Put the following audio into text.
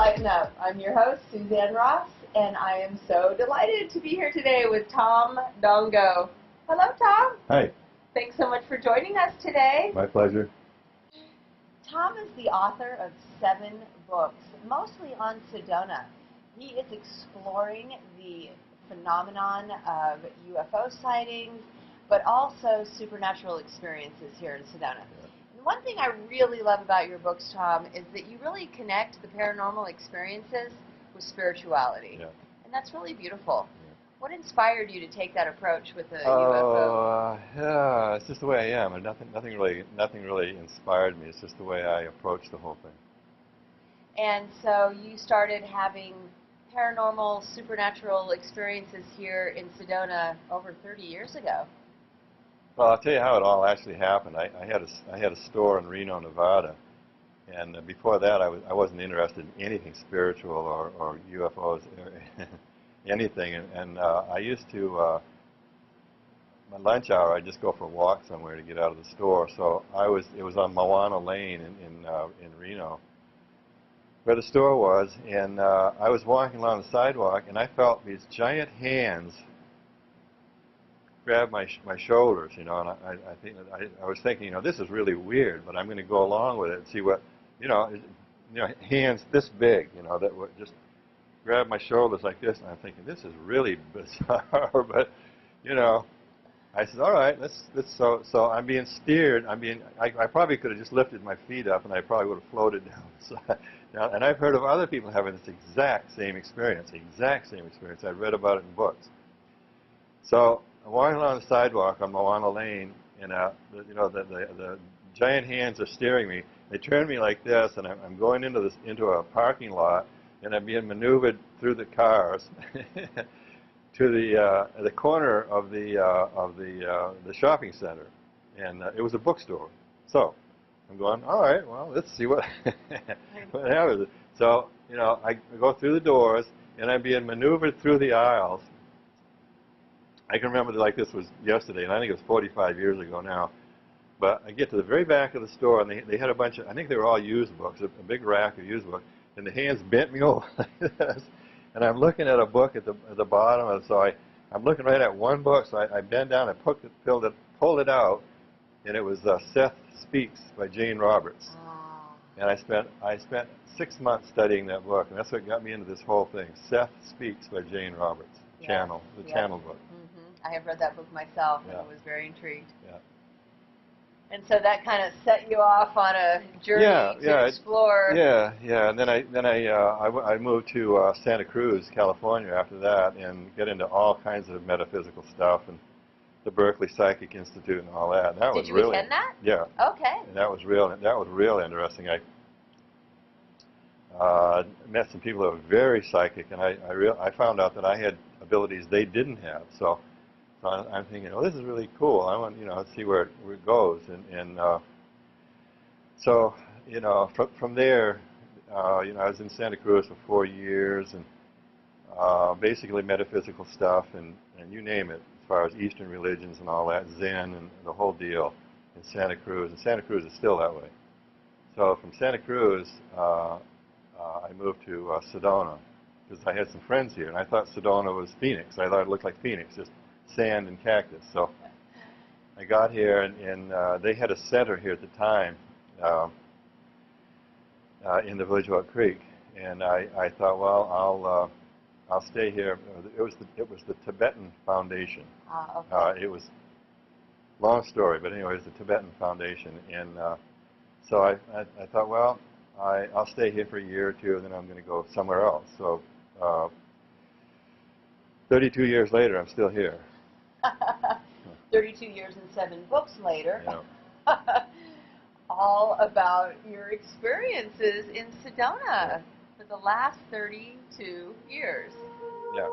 Lighten Up. I'm your host, Suzanne Ross, and I am so delighted to be here today with Tom Dongo. Hello, Tom. Hi. Thanks so much for joining us today. My pleasure. Tom is the author of 7 books, mostly on Sedona. He is exploring the phenomenon of UFO sightings, but also supernatural experiences here in Sedona. And one thing I really love about your books, Tom, is that you really connect the paranormal experiences with spirituality. Yeah. And that's really beautiful. Yeah. What inspired you to take that approach with the UFO? Yeah, it's just the way I am. And nothing really inspired me. It's just the way I approach the whole thing. And so you started having paranormal, supernatural experiences here in Sedona over 30 years ago. Well, I'll tell you how it all actually happened. I had a store in Reno, Nevada, and before that I wasn't interested in anything spiritual or UFOs, or anything. And I used to, my lunch hour, I'd just go for a walk somewhere to get out of the store. So it was on Moana Lane in Reno, where the store was, and I was walking along the sidewalk, and I felt these giant hands grab my shoulders, you know, and I was thinking, you know, this is really weird, but I'm going to go along with it and see what, you know, hands this big, you know, that would just grab my shoulders like this, and I'm thinking, this is really bizarre, but, you know, I said, all right, so I'm being steered. I probably could have just lifted my feet up, and I probably would have floated down the side. Now, and I've heard of other people having this exact same experience. I've read about it in books. So I'm walking along the sidewalk on Moana Lane, and the giant hands are steering me. They turn me like this, and I'm going into a parking lot, and I'm being maneuvered through the cars to the corner of the shopping center, and it was a bookstore. So I'm going, all right, well, let's see what what happens. So, you know, I go through the doors, and I'm being maneuvered through the aisles. I can remember like this was yesterday, and I think it was 45 years ago now. But I get to the very back of the store, and they had a bunch of, I think they were all used books, a big rack of used books, and the hands bent me over like this. And I'm looking at a book at the bottom, and so I'm looking right at one book, so I bend down and pulled it out, and it was Seth Speaks by Jane Roberts. Oh. And I spent 6 months studying that book, and that's what got me into this whole thing. Seth Speaks by Jane Roberts. Yes. Channel book. Mm-hmm. I have read that book myself, Yeah. and was very intrigued. Yeah. And so that kind of set you off on a journey to explore. Yeah. And then I moved to Santa Cruz, California after that, and get into all kinds of metaphysical stuff and the Berkeley Psychic Institute and all that. And that Did was you really, attend that? Yeah. Okay. And that was real interesting. I met some people that were very psychic, and I found out that I had abilities they didn't have. So I'm thinking, oh, this is really cool. I want, you know, to see where it goes. And so, you know, from there, you know, I was in Santa Cruz for 4 years, and basically metaphysical stuff, and you name it, as far as Eastern religions and all that, Zen and the whole deal in Santa Cruz. And Santa Cruz is still that way. So from Santa Cruz, I moved to Sedona, because I had some friends here, and I thought Sedona was Phoenix. I thought it looked like Phoenix, just sand and cactus. So I got here, and they had a center here at the time in the village of Oak Creek, and I thought, well, I'll stay here. It was the Tibetan Foundation. Okay. It was long story, but anyway, it was the Tibetan Foundation, and so I thought, well, I'll stay here for a year or two, and then I'm going to go somewhere else. So 32 years later, I'm still here. 32 years and 7 books later. Yeah. All about your experiences in Sedona for the last 32 years. Yeah.